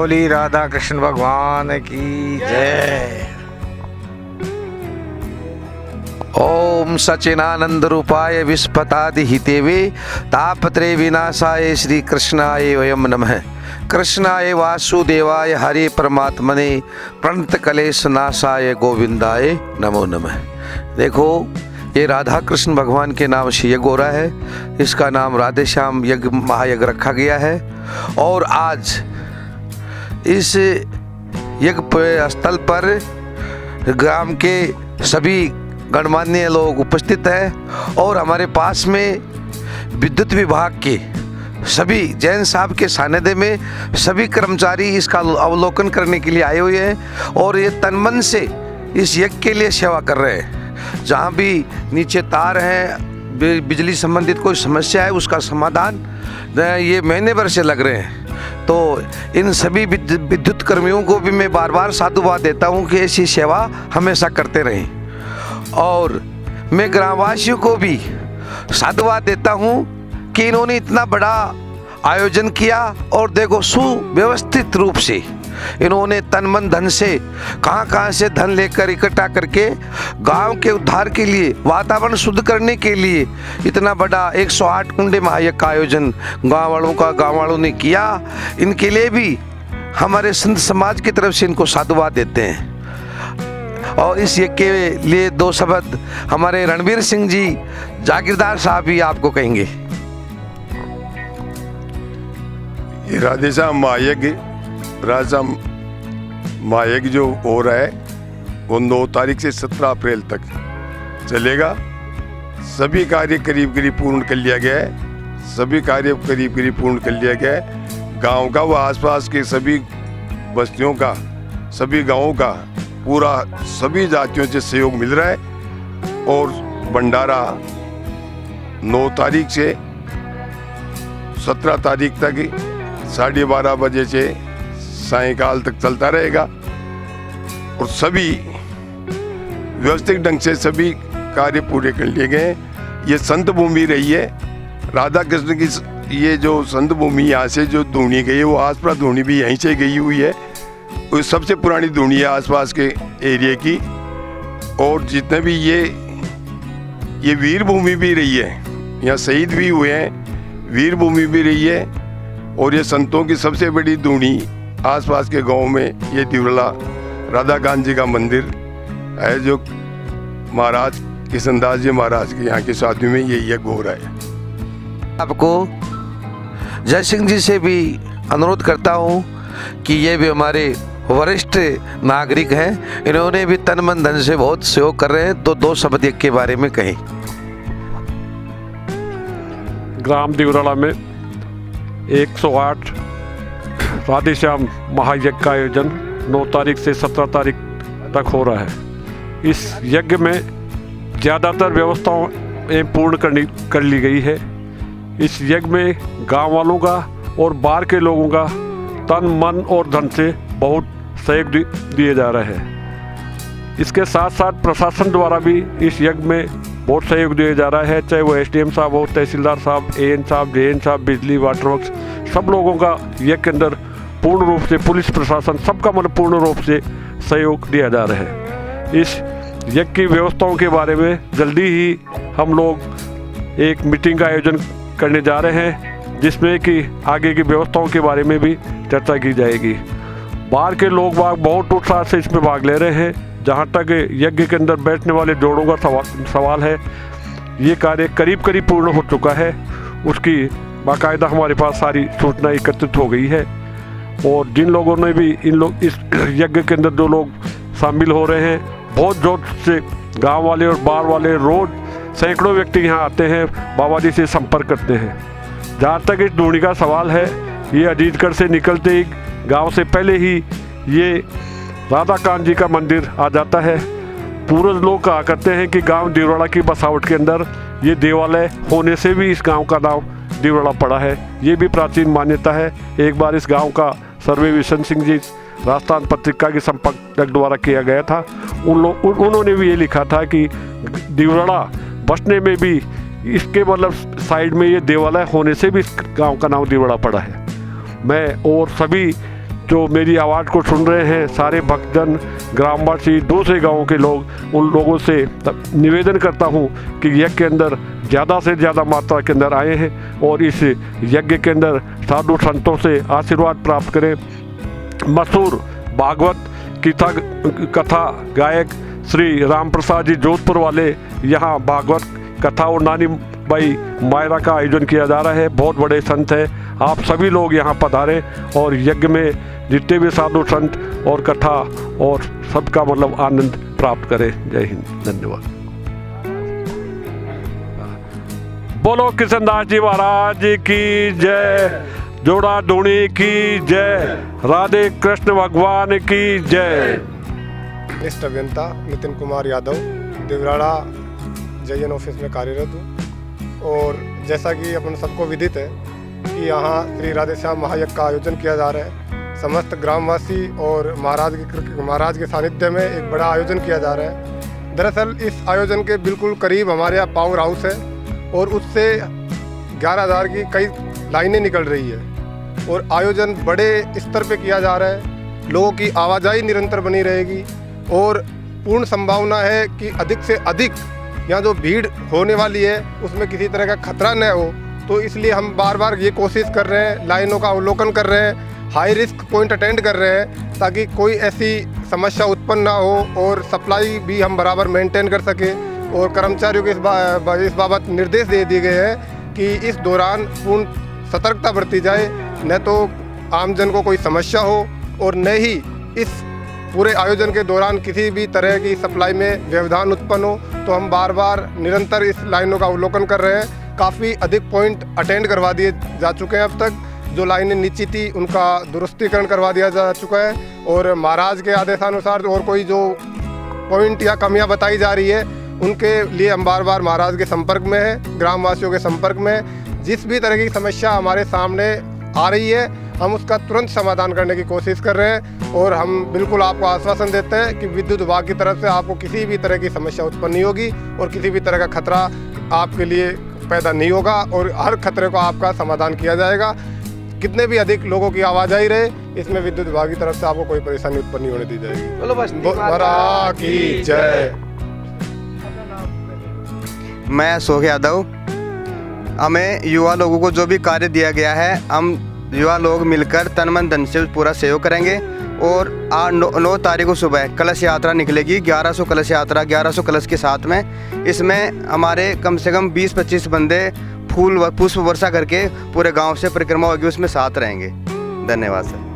बोली राधा कृष्ण भगवान की जय। ओम सच्चिदानंद रूपाय विस्फतादि हितेवे तापत्रे विनाशाय श्री कृष्णाय वयम नमः। कृष्णाय वासुदेवाय हरे परमात्मने प्रणत क्लेश नाशाय गोविंदाय नमो नमः। देखो, ये राधा कृष्ण भगवान के नाम से यज्ञ हो रहा है। इसका नाम राधे श्याम यज्ञ महायज्ञ रखा गया है। और आज इस यज्ञ स्थल पर ग्राम के सभी गणमान्य लोग उपस्थित हैं और हमारे पास में विद्युत विभाग के सभी जैन साहब के सानिध्य में सभी कर्मचारी इसका अवलोकन करने के लिए आए हुए हैं और ये तन मन से इस यज्ञ के लिए सेवा कर रहे हैं। जहाँ भी नीचे तार हैं, बिजली संबंधित कोई समस्या है, उसका समाधान ये महीने भर से लग रहे हैं। तो इन सभी विद्युत कर्मियों को भी मैं बार बार साधुवाद देता हूँ कि ऐसी सेवा हमेशा करते रहें। और मैं ग्रामवासियों को भी साधुवाद देता हूँ कि इन्होंने इतना बड़ा आयोजन किया और देखो सुव्यवस्थित रूप से इन्होंने तन मन धन से कहाँ से धन लेकर इकट्ठा करके गांव के उद्धार के लिए, वातावरण शुद्ध करने के लिए इतना बड़ा 108 कुंडे महायज्ञ का आयोजन गांव वालों ने किया। इनके लिए भी हमारे संत समाज की तरफ से इनको साधुवाद देते हैं। और इस यज्ञ के लिए 2 शब्द हमारे रणवीर सिंह जी जागीरदार साहब भी आपको कहेंगे। ये राधे श्याम महायज्ञ जो हो रहा है वो 9 तारीख से 17 अप्रैल तक चलेगा। सभी कार्य करीब पूर्ण कर लिया गया है। सभी कार्य करीब पूर्ण कर लिया गया है। गांव का व आसपास के सभी बस्तियों का, सभी गांवों का पूरा सभी जातियों से सहयोग मिल रहा है। और भंडारा 9 तारीख से 17 तारीख तक 12:30 बजे से सायंकाल तक चलता रहेगा। और सभी व्यवस्थित ढंग से सभी कार्य पूरे कर लिए गए। ये संत भूमि रही है राधा कृष्ण की। ये जो संत भूमि यहाँ से जो धूनी गई है वो आसपास धूनी भी यहीं से गई हुई है। वो सबसे पुरानी धूनी है आसपास के एरिया की। और जितने भी ये वीर भूमि भी रही है, यहाँ शहीद भी हुए हैं, वीर भूमि भी रही है। और ये संतों की सबसे बड़ी धूनी आसपास के गांव में ये दिवला राधा कांत जी का मंदिर है, जो महाराज किशनदास जी महाराज के यहाँ के साथी में ये यज्ञ हो रहा है। आपको जय सिंह जी से भी अनुरोध करता हूँ कि ये भी हमारे वरिष्ठ नागरिक हैं, इन्होंने भी तन मन धन से बहुत सहयोग कर रहे हैं। तो 2 शब्द यज्ञ के बारे में कहें। ग्राम दिवराला में 108 राधे श्याम महायज्ञ का आयोजन 9 तारीख से 17 तारीख तक हो रहा है। इस यज्ञ में ज़्यादातर व्यवस्थाएं पूर्ण कर ली गई है। इस यज्ञ में गांव वालों का और बाहर के लोगों का तन मन और धन से बहुत सहयोग दिए जा रहे हैं। इसके साथ साथ प्रशासन द्वारा भी इस यज्ञ में बहुत सहयोग दिया जा रहा है, चाहे वो SDM साहब हो, तहसीलदार साहब, AN साहब, JN साहब, बिजली, वाटर वर्क्स, सब लोगों का यज्ञ के अंदर पूर्ण रूप से, पुलिस प्रशासन सबका मतलब पूर्ण रूप से सहयोग दिया जा रहा है। इस यज्ञ की व्यवस्थाओं के बारे में जल्दी ही हम लोग एक मीटिंग का आयोजन करने जा रहे हैं, जिसमें कि आगे की व्यवस्थाओं के बारे में भी चर्चा की जाएगी। बाहर के लोग बहुत उत्साह से इसमें भाग ले रहे हैं। जहाँ तक यज्ञ के अंदर बैठने वाले जोड़ों का सवाल है, ये कार्य करीब पूर्ण हो चुका है। उसकी बाकायदा हमारे पास सारी सूचना एकत्रित हो गई है। और जिन लोगों ने भी इस यज्ञ के अंदर जो लोग शामिल हो रहे हैं, बहुत जोर से गांव वाले और बाहर वाले रोज सैकड़ों व्यक्ति यहाँ आते हैं, बाबा जी से संपर्क करते हैं। जहाँ तक इस धूनी का सवाल है, ये अजीतगढ़ से निकलते ही गांव से पहले ही ये राधा कांत जी का मंदिर आ जाता है। पूर्वज लोग कहा करते हैं कि गांव दिवराला की बसावट के अंदर ये देवालय होने से भी इस गांव का नाम दिवराला पड़ा है। ये भी प्राचीन मान्यता है। एक बार इस गांव का सर्वे विशन सिंह जी राजस्थान पत्रिका के संपादक द्वारा किया गया था। उन्होंने भी ये लिखा था कि दिवराला बसने में भी इसके मतलब साइड में ये देवालय होने से भी इस गांव का नाम दिवराला पड़ा है। मैं और सभी जो मेरी आवाज़ को सुन रहे हैं सारे भक्तजन, ग्रामवासी, दूसरे गांवों के लोग, उन लोगों से निवेदन करता हूं कि यज्ञ के अंदर ज़्यादा से ज़्यादा मात्रा के अंदर आए हैं और इस यज्ञ के अंदर साधु संतों से आशीर्वाद प्राप्त करें। मशहूर भागवत कथा गायक श्री राम प्रसाद जी जोधपुर वाले यहाँ भागवत कथा और नानी भाई मायरा का आयोजन किया जा रहा है। बहुत बड़े संत हैं, आप सभी लोग यहाँ पधारें और यज्ञ में जितने भी साधु संत और कथा और सबका मतलब आनंद प्राप्त करें। जय हिंद, धन्यवाद। बोलो कृष्णदास जी महाराज की जय, जोड़ा धूणी की जय, राधे कृष्ण भगवान की जय। वरिष्ठ अभियंता नितिन कुमार यादव, देवराड़ा JN ऑफिस में कार्यरत हूँ। और जैसा कि अपन सबको विदित है कि यहाँ श्री राधे श्याम महायज्ञ का आयोजन किया जा रहा है। समस्त ग्रामवासी और महाराज के सानिध्य में एक बड़ा आयोजन किया जा रहा है। दरअसल इस आयोजन के बिल्कुल करीब हमारे यहाँ पावर हाउस है और उससे 11,000 की कई लाइनें निकल रही है और आयोजन बड़े स्तर पे किया जा रहा है। लोगों की आवाजाही निरंतर बनी रहेगी और पूर्ण संभावना है कि अधिक से अधिक यहाँ जो भीड़ होने वाली है उसमें किसी तरह का खतरा न हो। तो इसलिए हम बार बार ये कोशिश कर रहे हैं, लाइनों का अवलोकन कर रहे हैं, हाई रिस्क पॉइंट अटेंड कर रहे हैं ताकि कोई ऐसी समस्या उत्पन्न ना हो और सप्लाई भी हम बराबर मेंटेन कर सकें। और कर्मचारियों को इस बाबत निर्देश दे दिए गए हैं कि इस दौरान पूर्ण सतर्कता बरती जाए, न तो आमजन को कोई समस्या हो और न ही इस पूरे आयोजन के दौरान किसी भी तरह की सप्लाई में व्यवधान उत्पन्न हो। तो हम बार बार निरंतर इस लाइनों का अवलोकन कर रहे हैं। काफ़ी अधिक पॉइंट अटेंड करवा दिए जा चुके हैं अब तक। जो लाइनें नीची थी उनका दुरुस्तीकरण करवा दिया जा चुका है और महाराज के आदेशानुसार और कोई जो पॉइंट या कमियां बताई जा रही है उनके लिए हम बार बार महाराज के संपर्क में हैं, ग्रामवासियों के संपर्क में हैं। जिस भी तरह की समस्या हमारे सामने आ रही है हम उसका तुरंत समाधान करने की कोशिश कर रहे हैं और हम बिल्कुल आपको आश्वासन देते हैं कि विद्युत विभाग की तरफ से आपको किसी भी तरह की समस्या उत्पन्न नहीं होगी और किसी भी तरह का खतरा आपके लिए पैदा नहीं होगा और हर खतरे को आपका समाधान किया जाएगा। कितने भी अधिक लोगों की आवाजाही रहे, इसमें विद्युत विभाग की तरफ से आपको कोई परेशानी उत्पन्न नहीं होने दी जाएगी। बोलो बस महाराज की जय। मैं अशोक यादव। हमें युवा लोगों को जो भी कार्य दिया गया है हम युवा लोग मिलकर तन मन धन से पूरा सहयोग करेंगे और 9 तारीख को सुबह कलश यात्रा निकलेगी। 1100 कलश यात्रा, 1100 कलश के साथ में इसमें हमारे कम से कम 20-25 बंदे फूल व पुष्प वर्षा करके पूरे गांव से परिक्रमा होगी, उसमें साथ रहेंगे। धन्यवाद सर।